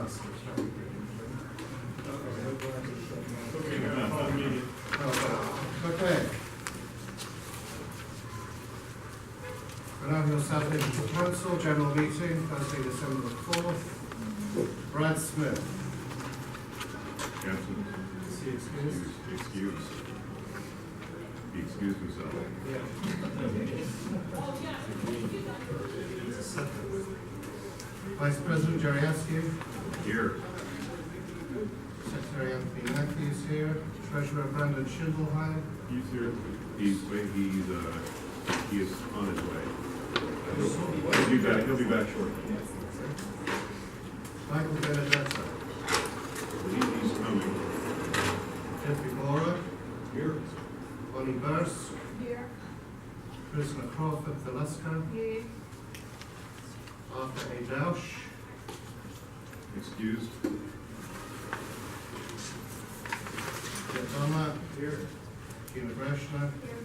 last. Okay. We're now going to start the council general meeting, Thursday, December the 4th. Brad Smith. Absent. Is he excused? Excuse. He excused himself. Vice President Jerry Askew. Here. Secretary Anthony Matthews here. Treasurer Brandon Schindleheim. He's here. He is on his way. He'll be back shortly. Michael Benedetto. He's coming. Jeffrey Bora. Here. Bonnie Burse. Here. Prisoner Crawford Velasco. Here. Arthur A. Dausch. Excused. Jeff Donna. Here. Gina Breshner. Here.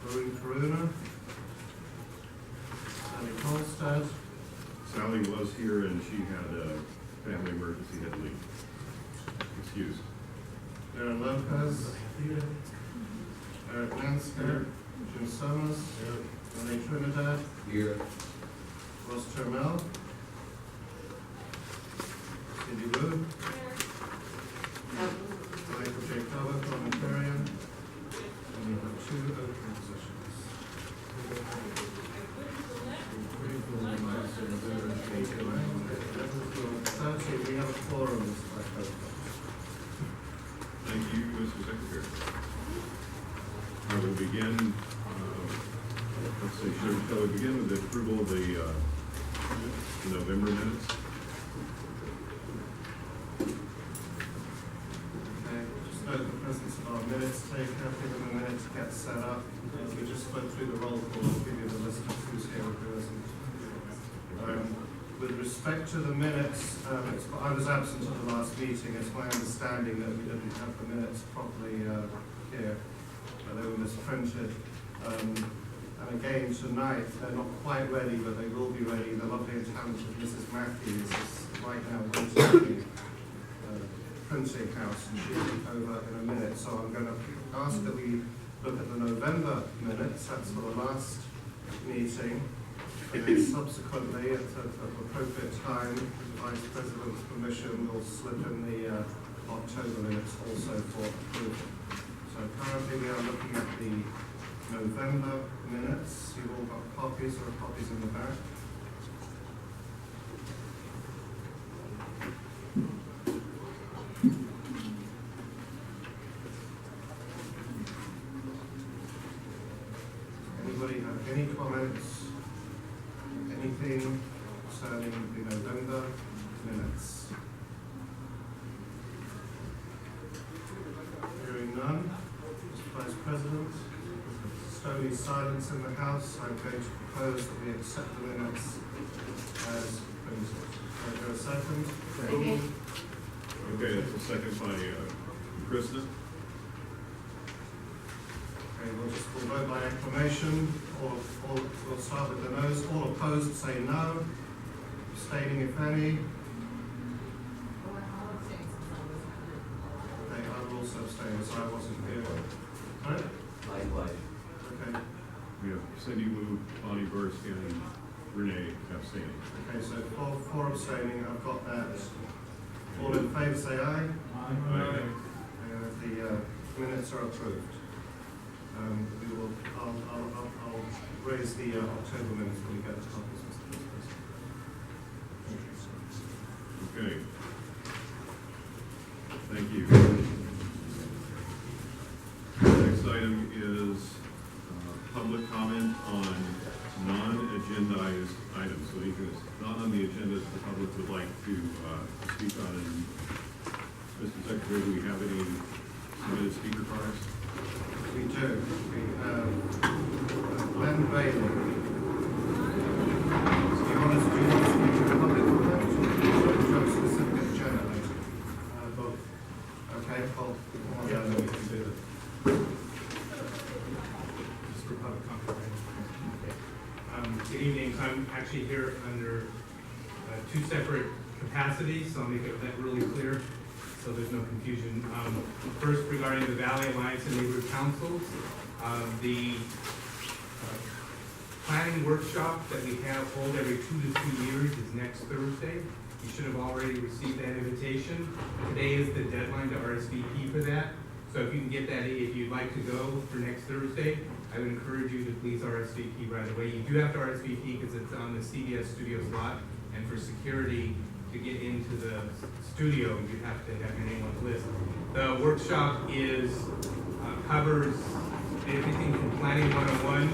Maureen Karuna. Sally Kolstad. Sally was here and she had a family emergency, had to leave. Excused. Darren Lopez. Here. Eric Lansker. Jim Summers. Renee Trinidad. Here. Ross Termel. Cindy Wu. Michael J. Cover, parliamentarian. And we have 2 open positions. We have a quorum, Mr. Vice President. Thank you, Mr. Secretary. I will begin, shall we begin with the approval of the November minutes? Okay, just note the presence of our minutes taker, give them a minute to get set up. We just went through the roll call, I'll give you the list of who's here and who isn't. With respect to the minutes, I was absent at the last meeting. It's my understanding that we didn't have the minutes properly here. They were misprinted. And again, tonight, they're not quite ready, but they will be ready. The lovely and talented Mrs. Matthews is right now waiting at the printing house, and she'll be over in a minute. So I'm going to ask that we look at the November minutes. That's for the last meeting. And then subsequently, at an appropriate time, with the Vice President's permission, we'll slip in the October minutes also for approval. So currently we are looking at the November minutes. You've all got copies, or copies in the back. Anybody have any comments? Anything concerning the November minutes? Hearing none, Mr. Vice President, stony silence in the House, I'm going to propose that we accept the minutes as printed. Can I go a second? Okay, that's a second by Krista. Okay, we'll vote by acclamation, or we'll start with the noes. All opposed say no. Abstaining, if any. Okay, I will also abstain, as I wasn't here. Right? Likewise. Okay. We have Cindy Wu, Bonnie Burst, and Renee abstaining. Okay, so four abstaining. I've got that. All in favour say aye. Aye. The minutes are approved. I'll raise the October minutes when we get the copies, Mr. President. Okay. Thank you. The next item is public comment on non-agendized items. So anything that's not on the agenda that the public would like to speak on. And Mr. Secretary, do we have any submitted speaker cards? We do. We have Glenn Bailey. Do you want us to speak to the public comment, or do you have a specific agenda later? Both. Okay, well, yeah, then we can do that. Just for public comment. Good evening. I'm actually here under 2 separate capacity, so I'll make that really clear, so there's no confusion. First, regarding the Valley Alliance and Neighborhood Councils, the planning workshop that we hold every 2 to 3 years is next Thursday. You should have already received that invitation. Today is the deadline to RSVP for that. So if you can get that, if you'd like to go for next Thursday, I would encourage you to please RSVP right away. You do have to RSVP because it's on the CBS Studios lot, and for security to get into the studio, you have to have your name on the list. The workshop covers everything from Planning 101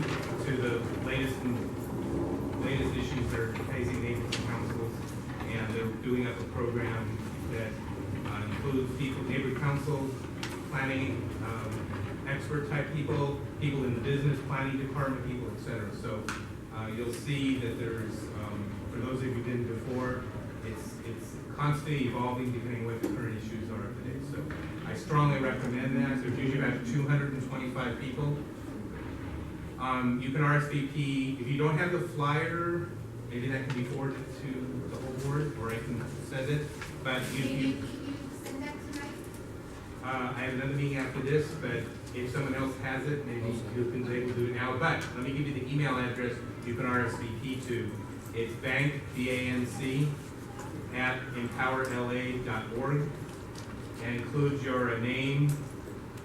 to the latest issues that are facing neighborhood councils, and they're doing up a program that includes neighborhood council, planning, expert type people in the business planning department, people, etc. So you'll see that there's, for those of you who didn't before, it's constantly evolving depending on what the current issues are today. So I strongly recommend that. There's usually about 225 people. You can RSVP. If you don't have the flyer, maybe that can be forwarded to the whole board, or I can send it. But Can you send that tonight? I have another meeting after this, but if someone else has it, maybe you can able to do it now. But let me give you the email address you can RSVP to. It's bank, @empowerla.org, and includes your name,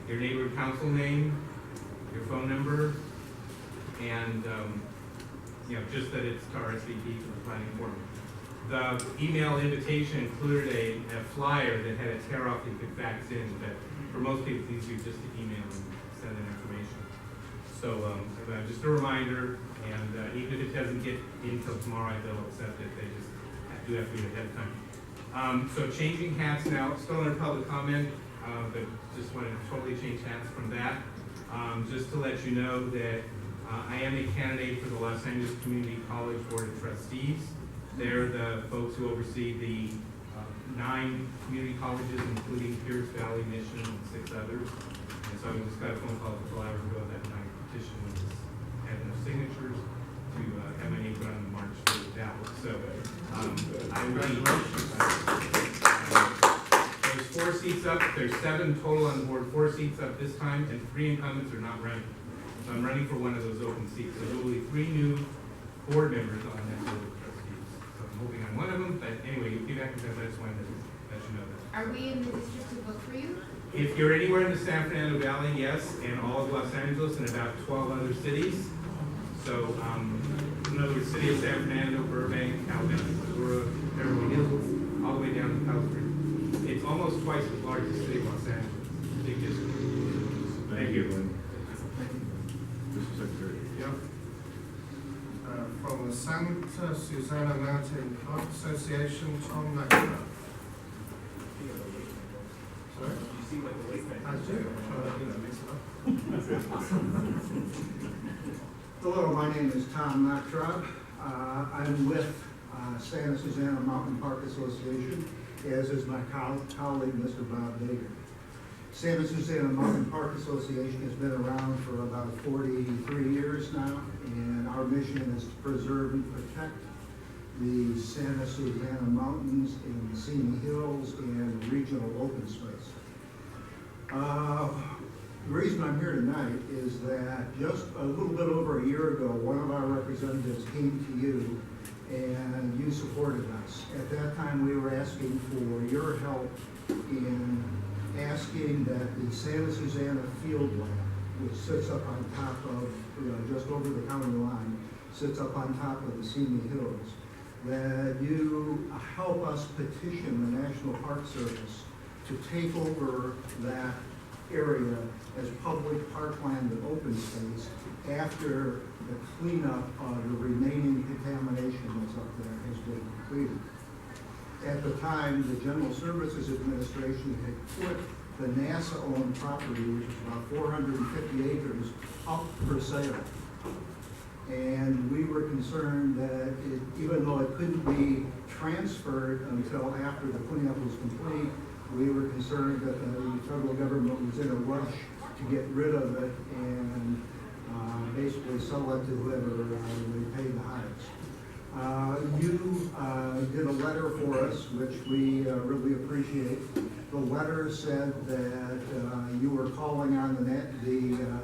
your neighborhood council name, your phone number, and just that it's to RSVP for the planning forum. The email invitation included a flyer that had a tear off you could fax in, but for most people it's easier just to email and send in information. So just a reminder, and even if it doesn't get in till tomorrow, they'll accept it. They just do have to do it ahead of time. So changing hats now, still under public comment, but just want to totally change hats from that. Just to let you know that I am a candidate for the Los Angeles Community College Board of Trustees. They're the folks who oversee the 9 community colleges, including Pierce Valley, Mission, and 6 others. And so I just got a phone call a couple hours ago that my petition had enough signatures to have my name put on the March 3rd ballot. So I will be. There's 4 seats up. There's 7 total on the board. 4 seats up this time, and 3 incumbents are not running. So I'm running for one of those open seats. So there will be 3 new board members on that board of trustees. So I'm hoping I'm one of them. But anyway, you'll be back because I just wanted to let you know that. Are we in the district to vote for you? If you're anywhere in the San Fernando Valley, yes, and all of Los Angeles and about 12 other cities. So, in other words, city of San Fernando, Burbank, Alabama, Missouri, Beverly Hills, all the way down to California. It's almost twice as large as the city of Los Angeles. Big district. Thank you. Mr. Secretary. Yep. From the Santa Susana Mountain Park Association, Tom McNabb. Sorry? You seem like a late night. I do. Mix it up. Hello, my name is Tom Nachtrab. I'm with Santa Susana Mountain Park Association, as is my colleague, Mr. Bob Baker. Santa Susana Mountain Park Association has been around for about 43 years now, and our mission is to preserve and protect the Santa Susana Mountains and Simi Hills and regional open space. The reason I'm here tonight is that just a little bit over a year ago, one of our representatives came to you and you supported us. At that time, we were asking for your help in asking that the Santa Susana field lab, which sits up on top of, just over the county line, sits up on top of the Simi Hills, that you help us petition the National Park Service to take over that area as public parkland and open space after the cleanup of the remaining contamination that's up there has been completed. At the time, the General Services Administration had put the NASA-owned property, which is about 450 acres, up for sale. And we were concerned that even though it couldn't be transferred until after the cleanup was complete, we were concerned that the federal government was in a rush to get rid of it and basically sell it to whoever would pay the highest. You did a letter for us, which we really appreciate. The letter said that you were calling on the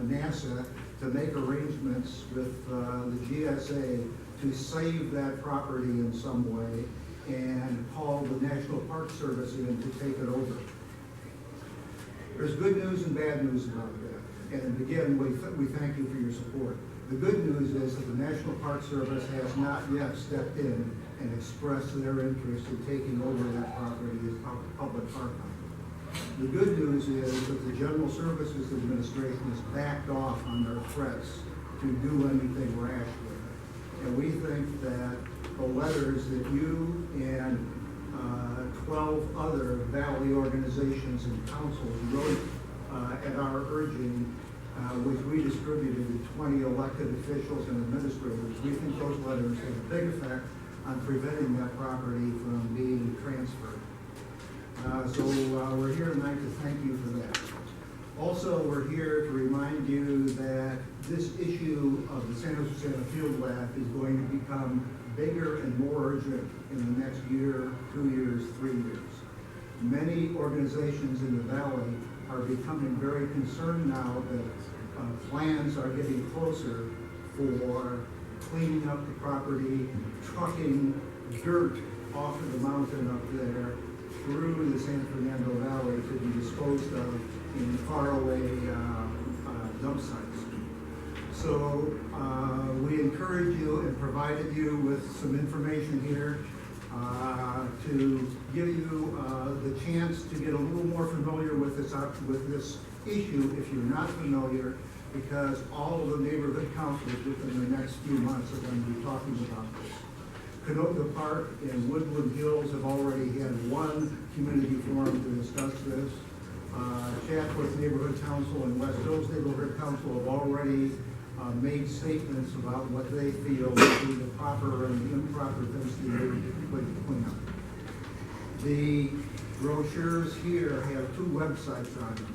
NASA to make arrangements with the GSA to save that property in some way and call the National Park Service in to take it over. There's good news and bad news about that. And again, we thank you for your support. The good news is that the National Park Service has not yet stepped in and expressed their interest in taking over that property as public park. The good news is that the General Services Administration has backed off on their threats to do anything rash with it. And we think that the letters that you and 12 other valley organizations and councils wrote at our urging, which we distributed to 20 elected officials and administrators, we think those letters have a big effect on preventing that property from being transferred. So we're here tonight to thank you for that. Also, we're here to remind you that this issue of the San Jose Field Lab is going to become bigger and more urgent in the next year, 2 years, 3 years. Many organizations in the valley are becoming very concerned now that plans are getting closer for cleaning up the property, trucking dirt off of the mountain up there through the San Fernando Valley to be disposed of in faraway dump sites. So we encourage you and provided you with some information here to give you the chance to get a little more familiar with this issue if you're not familiar, because all of the neighborhood councils within the next few months are going to be talking about this. Canoga Park and Woodland Hills have already had one community forum to discuss this. Chatsworth Neighborhood Council and West Hills Neighborhood Council have already made statements about what they feel would be the proper and the improper things to do to clean up. The brochures here have 2 websites on them.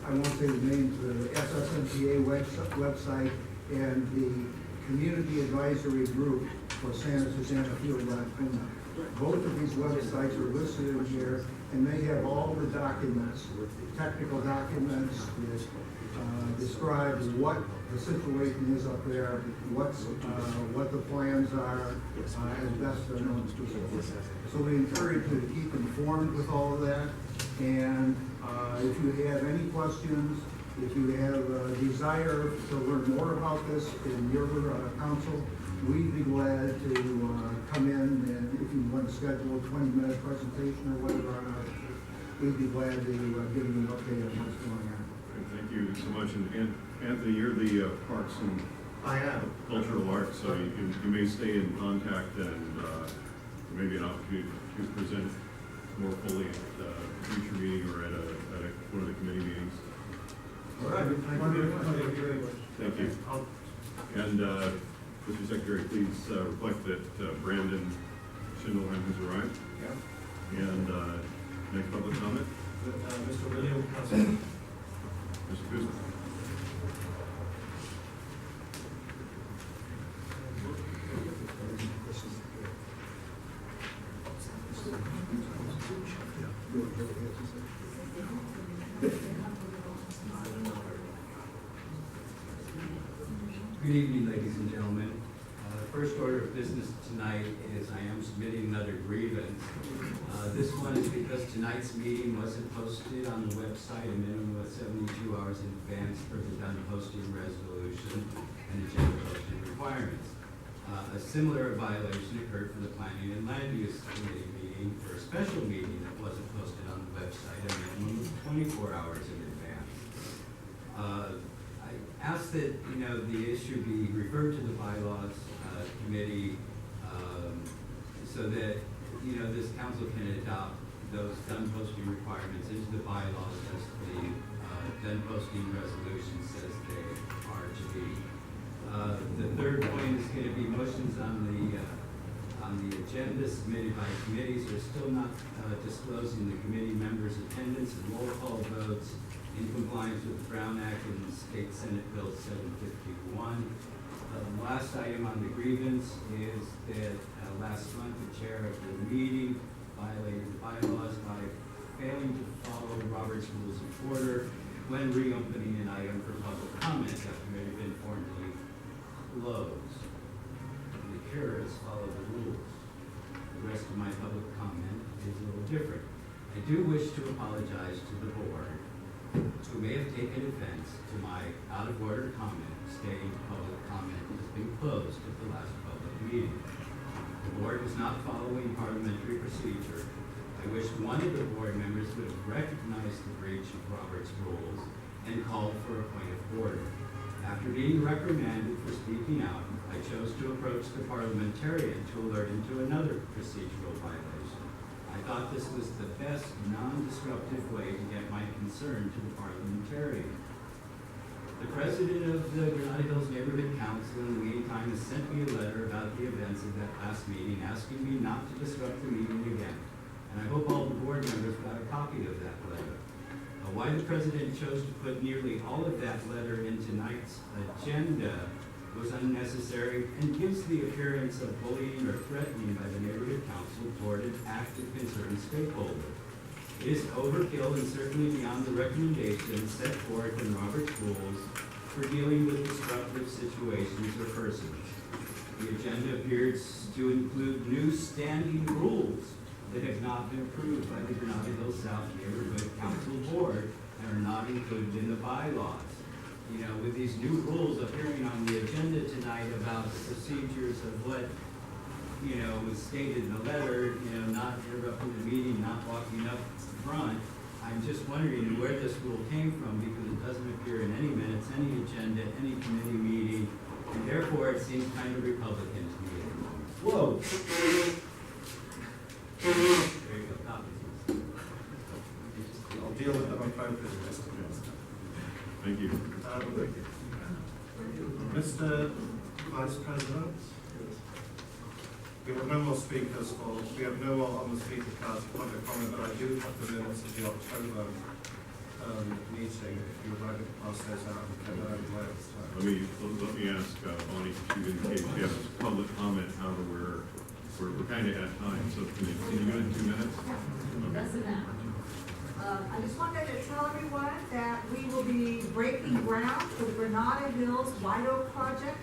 I won't say the names, the SSMTA website and the Community Advisory Group for Santa Susana Field Lab Cleanup. Both of these websites are listed in here, and they have all the documents, technical documents that describe what the situation is up there, what the plans are, as best they're known to us. So we encourage you to keep informed with all of that, and if you have any questions, if you have a desire to learn more about this in your council, we'd be glad to come in, and if you want to schedule a 20-minute presentation or whatever on our issue, we'd be glad to give you an update on what's going on. Thank you so much. And Anthony, you're the Parks and I am. Cultural Arts, so you may stay in contact and maybe an opportunity to present more fully at a future meeting or at one of the committee meetings. All right, thank you very much. Thank you. And Mr. Secretary, please reflect that Brandon Schindelheim has arrived. Yeah. And next public comment, Mr. William Council. Mr. Kuzma. Good evening, ladies and gentlemen. The first order of business tonight is I am submitting another grievance. This one is because tonight's meeting wasn't posted on the website a minimum of 72 hours in advance for the done posting resolution and agenda posting requirements. A similar violation occurred for the Planning and Land Use Committee meeting for a special meeting that wasn't posted on the website a minimum of 24 hours in advance. Ask that, the issue be referred to the bylaws committee so that, this council can adopt those done posting requirements into the bylaws as the done posting resolution says they are to be. The third point is going to be motions on the agenda submitted by committees are still not disclosing the committee members' attendance and roll call votes in compliance with the Brown Act and State Senate Bill 751. The last item on the grievance is that last month, the chair of the meeting violated the bylaws by failing to follow Robert's Rules of Order when reopening an item for public comment after it had been formally closed. The chair has followed the rules. The rest of my public comment is a little different. I do wish to apologize to the board who may have taken offense to my out-of-order comment stating public comment has been closed at the last public meeting. The board was not following parliamentary procedure. I wish one of the board members would have recognized the breach of Robert's rules and called for a point of order. After being reprimanded for speaking out, I chose to approach the parliamentarian to alert him to another procedural violation. I thought this was the best non-disruptive way to get my concern to the parliamentarian. The president of the Granada Hills Neighborhood Council in the meantime has sent me a letter about the events of that last meeting, asking me not to disrupt the meeting again. And I hope all the board members got a copy of that letter. Why the president chose to put nearly all of that letter in tonight's agenda was unnecessary and gives the appearance of bullying or threatening by the neighborhood council toward an active concerned stakeholder. It is overkill and certainly beyond the recommendations set forth in Robert's rules for dealing with disruptive situations or persons. The agenda appears to include new standing rules that have not been approved by the Granada Hills South Neighborhood Council Board and are not included in the bylaws. You know, with these new rules appearing on the agenda tonight about the procedures of what, you know, was stated in the letter, you know, not interrupting the meeting, not walking up front, I'm just wondering where this rule came from because it doesn't appear in any minutes, any agenda, any committee meeting, and therefore it seems kind of Republican to me. Whoa! There you go, copies. I'll deal with them appropriately, Mr. Johnson. Thank you. Mr. Vice President? We have no more speakers we have no more on the speaker card for public comment, but I do have the minutes of the October meeting, if you would like to pass those out and get that out of the way at this time. Let me ask Bonnie, if you indicate she has public comment, however, we're kind of at time, so can you go in 2 minutes? Okay. That's enough. I just wanted to tell everyone that we will be breaking ground for the Granada Hills White Oak Project.